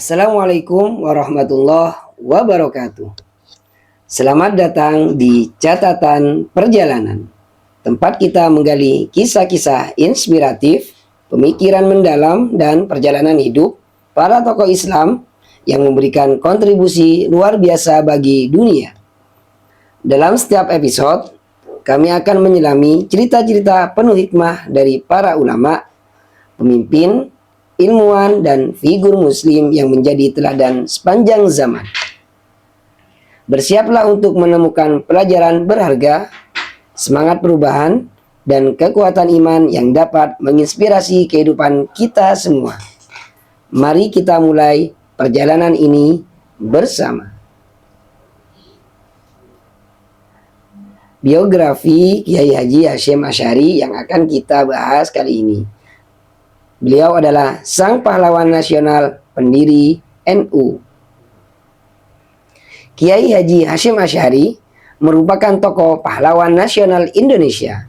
Assalamualaikum warahmatullahi wabarakatuh. Selamat datang di Catatan Perjalanan, tempat kita menggali kisah-kisah inspiratif, pemikiran mendalam, dan perjalanan hidup para tokoh Islam yang memberikan kontribusi luar biasa bagi dunia. Dalam setiap episode, kami akan menyelami cerita-cerita penuh hikmah dari para ulama, pemimpin, ilmuwan, dan figur muslim yang menjadi teladan sepanjang zaman. Bersiaplah untuk menemukan pelajaran berharga, semangat perubahan, dan kekuatan iman yang dapat menginspirasi kehidupan kita semua. Mari kita mulai perjalanan ini bersama. Biografi Kiai Haji Hasyim Asy'ari yang akan kita bahas kali ini. Beliau adalah sang pahlawan nasional pendiri NU. Kiai Haji Hasyim Asy'ari merupakan tokoh pahlawan nasional Indonesia.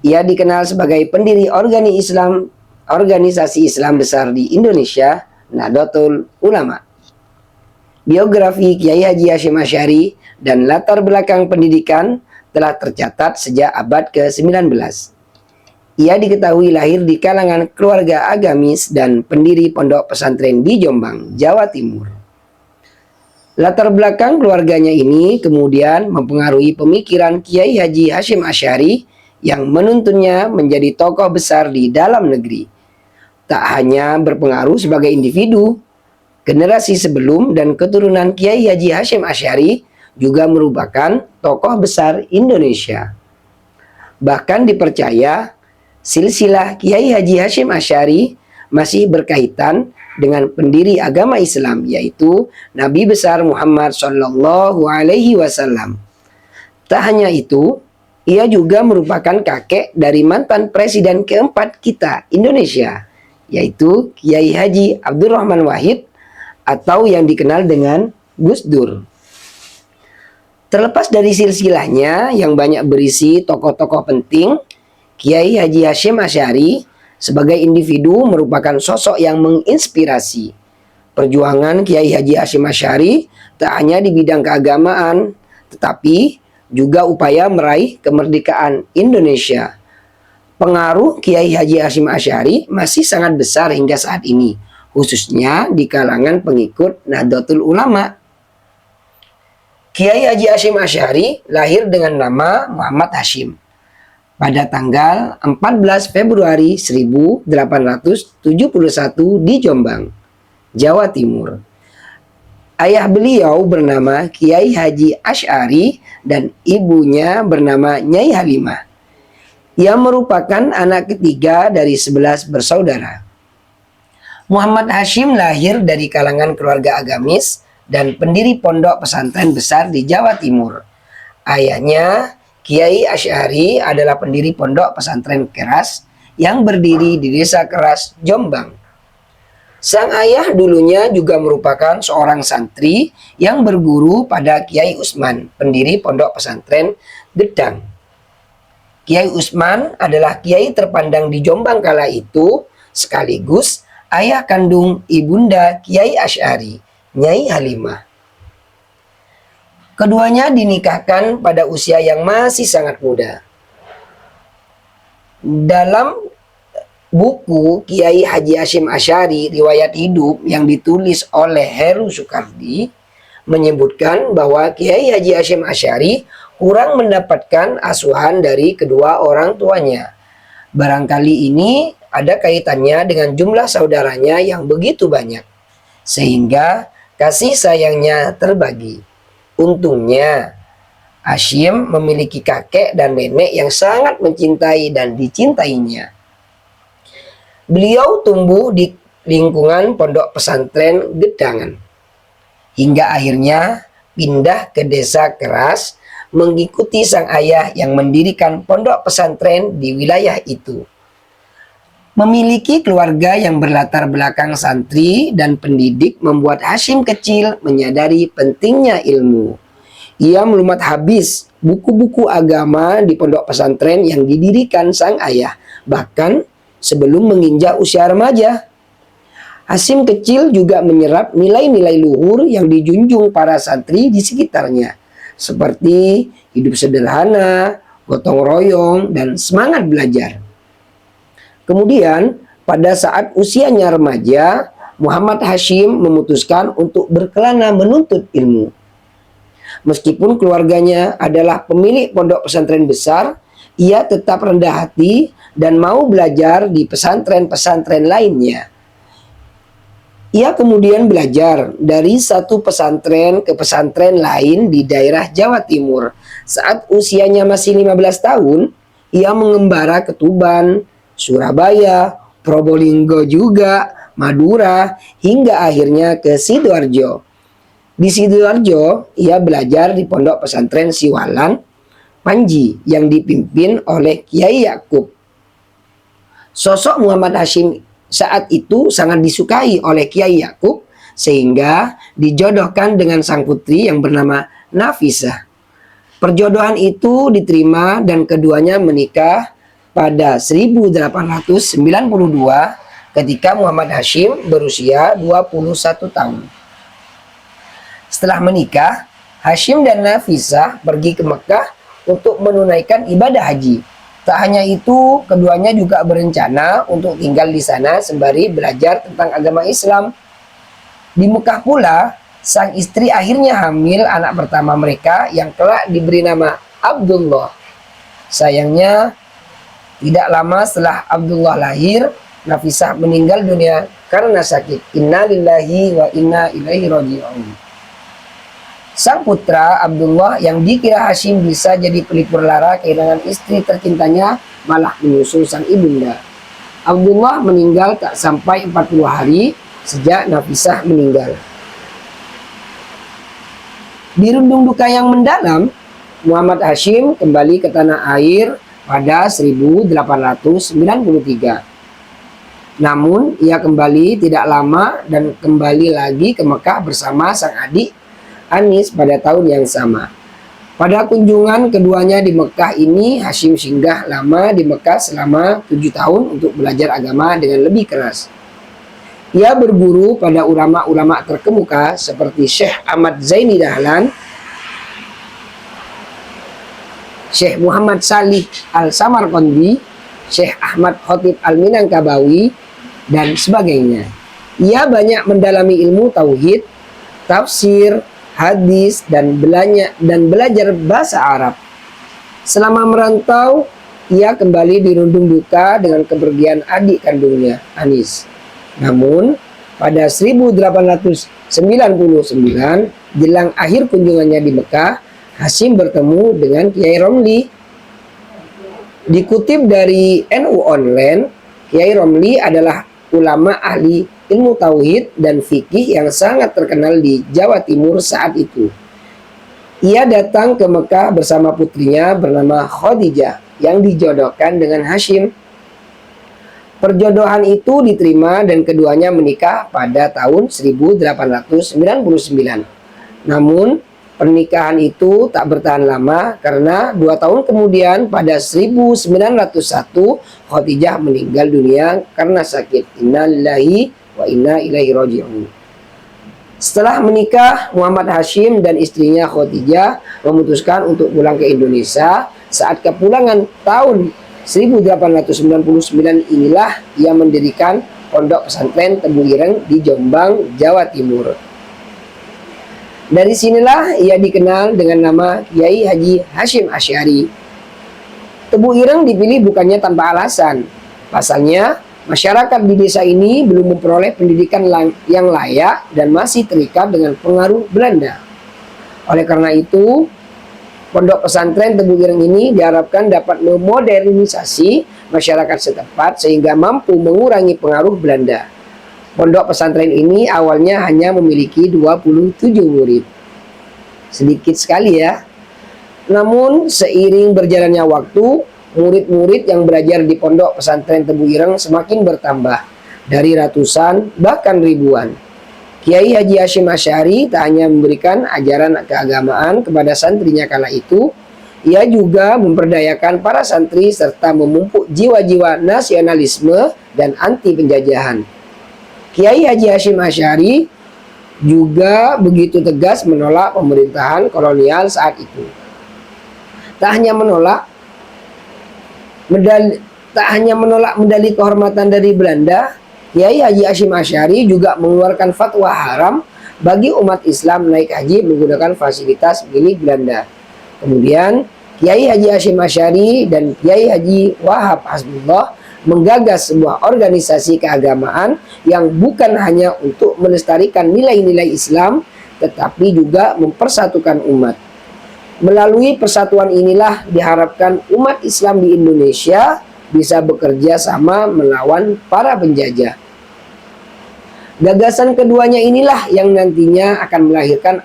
Ia dikenal sebagai pendiri organisasi Islam besar di Indonesia, Nahdlatul Ulama. Biografi Kiai Haji Hasyim Asy'ari dan latar belakang pendidikan telah tercatat sejak abad ke-19. Ia diketahui lahir di kalangan keluarga agamis dan pendiri pondok pesantren di Jombang, Jawa Timur. Latar belakang keluarganya ini kemudian mempengaruhi pemikiran Kiai Haji Hasyim Asy'ari yang menuntunnya menjadi tokoh besar di dalam negeri. Tak hanya berpengaruh sebagai individu, generasi sebelum dan keturunan Kiai Haji Hasyim Asy'ari juga merupakan tokoh besar Indonesia. Bahkan dipercaya silsilah Kiai Haji Hasyim Asy'ari masih berkaitan dengan pendiri agama Islam, yaitu Nabi besar Muhammad Shallallahu Alaihi Wasallam. Tak hanya itu, ia juga merupakan kakek dari mantan presiden keempat kita Indonesia, yaitu Kiai Haji Abdurrahman Wahid atau yang dikenal dengan Gus Dur. Terlepas dari silsilahnya yang banyak berisi tokoh-tokoh penting, Kiai Haji Hasyim Asy'ari sebagai individu merupakan sosok yang menginspirasi. Perjuangan Kiai Haji Hasyim Asy'ari tak hanya di bidang keagamaan, tetapi juga upaya meraih kemerdekaan Indonesia. Pengaruh Kiai Haji Hasyim Asy'ari masih sangat besar hingga saat ini, khususnya di kalangan pengikut Nahdlatul Ulama. Kiai Haji Hasyim Asy'ari lahir dengan nama Muhammad Hasyim pada tanggal 14 Februari 1871 di Jombang, Jawa Timur. Ayah beliau bernama Kiai Haji Asy'ari dan ibunya bernama Nyai Halimah. Ia merupakan anak ketiga dari 11 bersaudara. Muhammad Hasyim lahir dari kalangan keluarga agamis dan pendiri pondok pesantren besar di Jawa Timur. Ayahnya Kiai Asy'ari adalah pendiri pondok pesantren Keras yang berdiri di Desa Keras, Jombang. Sang ayah dulunya juga merupakan seorang santri yang berguru pada Kiai Usman, pendiri pondok pesantren Gedang. Kiai Usman adalah kiai terpandang di Jombang kala itu, sekaligus ayah kandung ibunda Kiai Asy'ari, Nyai Halimah. Keduanya dinikahkan pada usia yang masih sangat muda. Dalam buku Kiai Haji Hasyim Asy'ari Riwayat Hidup yang ditulis oleh Heru Sukardi menyebutkan bahwa Kiai Haji Hasyim Asy'ari kurang mendapatkan asuhan dari kedua orang tuanya. Barangkali ini ada kaitannya dengan jumlah saudaranya yang begitu banyak, sehingga kasih sayangnya terbagi. Untungnya, Hasyim memiliki kakek dan nenek yang sangat mencintai dan dicintainya. Beliau tumbuh di lingkungan pondok pesantren Gedangan, hingga akhirnya pindah ke Desa Keras mengikuti sang ayah yang mendirikan pondok pesantren di wilayah itu. Memiliki keluarga yang berlatar belakang santri dan pendidik membuat Hasyim kecil menyadari pentingnya ilmu. Ia melumat habis buku-buku agama di pondok pesantren yang didirikan sang ayah, bahkan sebelum menginjak usia remaja. Hasyim kecil juga menyerap nilai-nilai luhur yang dijunjung para santri di sekitarnya, seperti hidup sederhana, gotong royong, dan semangat belajar. Kemudian, pada saat usianya remaja, Muhammad Hasyim memutuskan untuk berkelana menuntut ilmu. Meskipun keluarganya adalah pemilik pondok pesantren besar, ia tetap rendah hati dan mau belajar di pesantren-pesantren lainnya. Ia kemudian belajar dari satu pesantren ke pesantren lain di daerah Jawa Timur. Saat usianya masih 15 tahun, ia mengembara ke Tuban, Surabaya, Probolinggo juga, Madura, hingga akhirnya ke Sidoarjo. Di Sidoarjo, ia belajar di pondok pesantren Siwalan, Panji yang dipimpin oleh Kiai Yakub. Sosok Muhammad Hasyim saat itu sangat disukai oleh Kiai Yakub sehingga dijodohkan dengan sang putri yang bernama Nafisah. Perjodohan itu diterima dan keduanya menikah pada 1892 ketika Muhammad Hasyim berusia 21 tahun. Setelah menikah, Hasyim dan Nafisah pergi ke Mekah untuk menunaikan ibadah haji. Tak hanya itu, keduanya juga berencana untuk tinggal di sana sembari belajar tentang agama Islam. Di Mekah pula, sang istri akhirnya hamil anak pertama mereka yang kelak diberi nama Abdullah. Sayangnya, tidak lama setelah Abdullah lahir, Nafisah meninggal dunia karena sakit. Inna lillahi wa inna ilaihi raji'un. Sang putra Abdullah yang dikira Hasyim bisa jadi pelipur lara kehilangan istri tercintanya malah menyusul sang ibunda. Abdullah meninggal tak sampai 40 hari sejak Nafisah meninggal. Dirundung duka yang mendalam, Muhammad Hasyim kembali ke tanah air pada 1893. Namun ia kembali tidak lama dan kembali lagi ke Mekah bersama sang adik Anis pada tahun yang sama. Pada kunjungan keduanya di Mekah ini, Hasyim singgah lama di Mekah selama 7 tahun untuk belajar agama dengan lebih keras. Ia berguru pada ulama-ulama terkemuka seperti Syekh Ahmad Zaini Dahlan, Syekh Muhammad Salih Al-Samarqandi, Syekh Ahmad Khotib Al-Minangkabawi, dan sebagainya. Ia banyak mendalami ilmu tauhid, tafsir, hadis, dan belajar bahasa Arab. Selama merantau, ia kembali dirundung duka dengan kepergian adik kandungnya, Anis. Namun, pada 1899, jelang akhir kunjungannya di Mekah, Hasyim bertemu dengan Kiai Romli. Dikutip dari NU Online, Kiai Romli adalah ulama ahli ilmu tauhid dan fikih yang sangat terkenal di Jawa Timur saat itu. Ia datang ke Mekah bersama putrinya bernama Khadijah yang dijodohkan dengan Hasyim. Perjodohan itu diterima dan keduanya menikah pada tahun 1899. Namun, pernikahan itu tak bertahan lama karena 2 tahun kemudian pada 1901 Khadijah meninggal dunia karena sakit. Inna lillahi wa inna ilaihi raji'un. Setelah menikah, Muhammad Hasyim dan istrinya Khadijah memutuskan untuk pulang ke Indonesia. Saat kepulangan tahun 1899 inilah ia mendirikan pondok pesantren Tebu Ireng di Jombang, Jawa Timur. Dari sinilah ia dikenal dengan nama Kiai Haji Hasyim Asy'ari. Tebu Ireng dipilih bukannya tanpa alasan. Pasalnya, masyarakat di desa ini belum memperoleh pendidikan yang layak dan masih terikat dengan pengaruh Belanda. Oleh karena itu, pondok pesantren Tebu Ireng ini diharapkan dapat memodernisasi masyarakat setempat sehingga mampu mengurangi pengaruh Belanda. Pondok pesantren ini awalnya hanya memiliki 27 murid. Sedikit sekali ya. Namun seiring berjalannya waktu, murid-murid yang belajar di pondok pesantren Tebu Ireng semakin bertambah dari ratusan bahkan ribuan. Kiai Haji Hasyim Asy'ari tak hanya memberikan ajaran keagamaan kepada santrinya kala itu, ia juga memperdayakan para santri serta memupuk jiwa-jiwa nasionalisme dan anti penjajahan. Kiai Haji Hasyim Asy'ari juga begitu tegas menolak pemerintahan kolonial saat itu. Tak hanya menolak medali kehormatan dari Belanda, Kiai Haji Hasyim Asy'ari juga mengeluarkan fatwa haram bagi umat Islam naik haji menggunakan fasilitas milik Belanda. Kemudian Kiai Haji Hasyim Asy'ari dan Kiai Haji Wahab Hasbullah menggagas sebuah organisasi keagamaan yang bukan hanya untuk melestarikan nilai-nilai Islam, tetapi juga mempersatukan umat. Melalui persatuan inilah diharapkan umat Islam di Indonesia bisa bekerja sama melawan para penjajah. Gagasan keduanya inilah yang nantinya akan melahirkan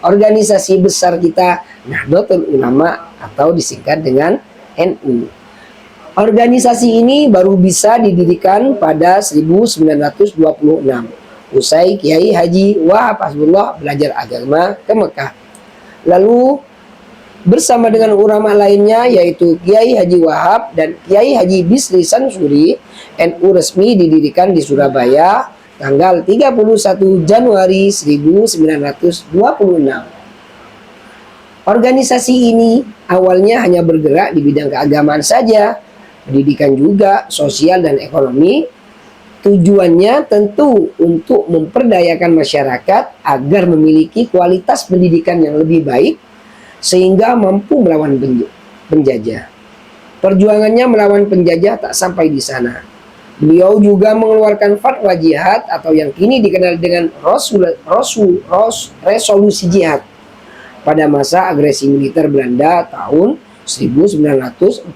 organisasi besar kita, Nahdlatul Ulama atau disingkat dengan NU. Organisasi ini baru bisa didirikan pada 1926 usai Kiai Haji Wahab Hasbullah belajar agama ke Mekah. Lalu bersama dengan ulama lainnya yaitu Kiai Haji Wahab dan Kiai Haji Bisri Sansuri, NU resmi didirikan di Surabaya tanggal 31 Januari 1926. Organisasi ini awalnya hanya bergerak di bidang keagamaan saja, pendidikan juga, sosial dan ekonomi. Tujuannya tentu untuk memperdayakan masyarakat agar memiliki kualitas pendidikan yang lebih baik sehingga mampu melawan penjajah. Perjuangannya melawan penjajah tak sampai di sana. Beliau juga mengeluarkan fatwa jihad atau yang kini dikenal dengan resolusi jihad pada masa agresi militer Belanda tahun 1947.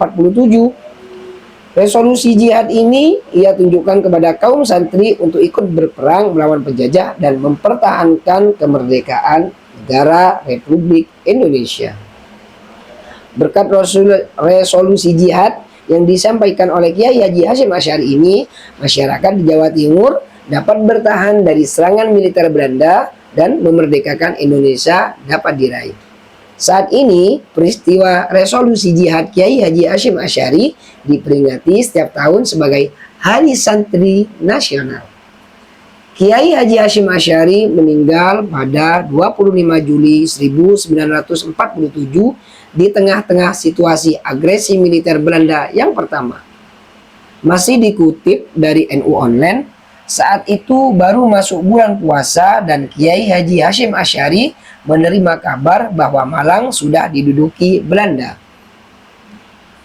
Resolusi jihad ini ia tunjukkan kepada kaum santri untuk ikut berperang melawan penjajah dan mempertahankan kemerdekaan negara Republik Indonesia. Berkat resolusi jihad yang disampaikan oleh Kiai Haji Hasyim Asy'ari ini, masyarakat di Jawa Timur dapat bertahan dari serangan militer Belanda dan memerdekakan Indonesia dapat diraih. Saat ini, peristiwa resolusi jihad Kiai Haji Hasyim Asy'ari diperingati setiap tahun sebagai Hari Santri Nasional. Kiai Haji Hasyim Asy'ari meninggal pada 25 Juli 1947 di tengah-tengah situasi agresi militer Belanda yang pertama. Masih dikutip dari NU Online, saat itu baru masuk bulan puasa dan Kiai Haji Hasyim Asy'ari menerima kabar bahwa Malang sudah diduduki Belanda.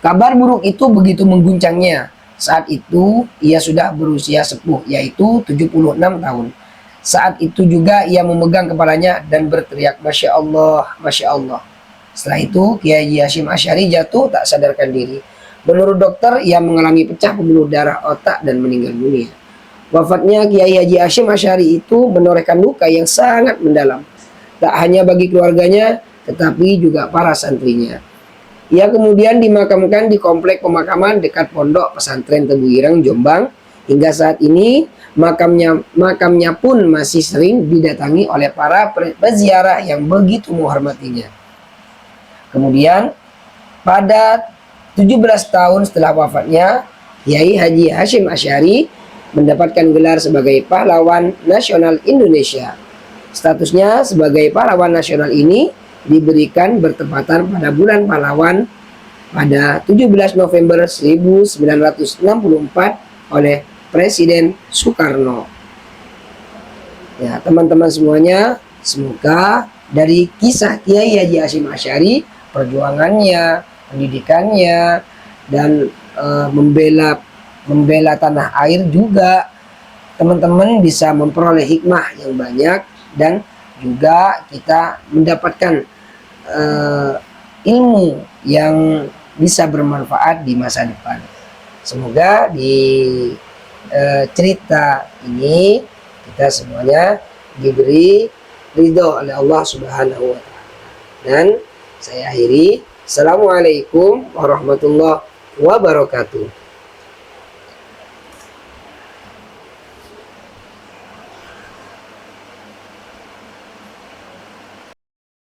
Kabar buruk itu begitu mengguncangnya. Saat itu ia sudah berusia sepuh, yaitu 76 tahun. Saat itu juga ia memegang kepalanya dan berteriak, "Masya Allah, Masya Allah." Setelah itu Kiai Haji Hasyim Asy'ari jatuh tak sadarkan diri. Menurut dokter ia mengalami pecah pembuluh darah otak dan meninggal dunia. Wafatnya Kiai Haji Hasyim Asy'ari itu menorehkan luka yang sangat mendalam, tak hanya bagi keluarganya, tetapi juga para santrinya. Ia kemudian dimakamkan di komplek pemakaman dekat Pondok Pesantren Tebu Ireng, Jombang. Hingga saat ini, makamnya pun masih sering didatangi oleh para peziarah yang begitu menghormatinya. Kemudian, pada 17 tahun setelah wafatnya, Kiai Haji Hasyim Asy'ari mendapatkan gelar sebagai Pahlawan Nasional Indonesia. Statusnya sebagai pahlawan nasional ini diberikan bertepatan pada bulan pahlawan pada 17 November 1964 oleh Presiden Soekarno. Ya, teman-teman semuanya, semoga dari kisah Kiai Haji Hasyim Asy'ari, perjuangannya, pendidikannya, dan membela tanah air juga, teman-teman bisa memperoleh hikmah yang banyak dan juga kita mendapatkan ilmu yang bisa bermanfaat di masa depan. Semoga di cerita ini kita semuanya diberi ridho oleh Allah Subhanahu wa Ta'ala. Dan saya akhiri, Assalamualaikum warahmatullahi wabarakatuh.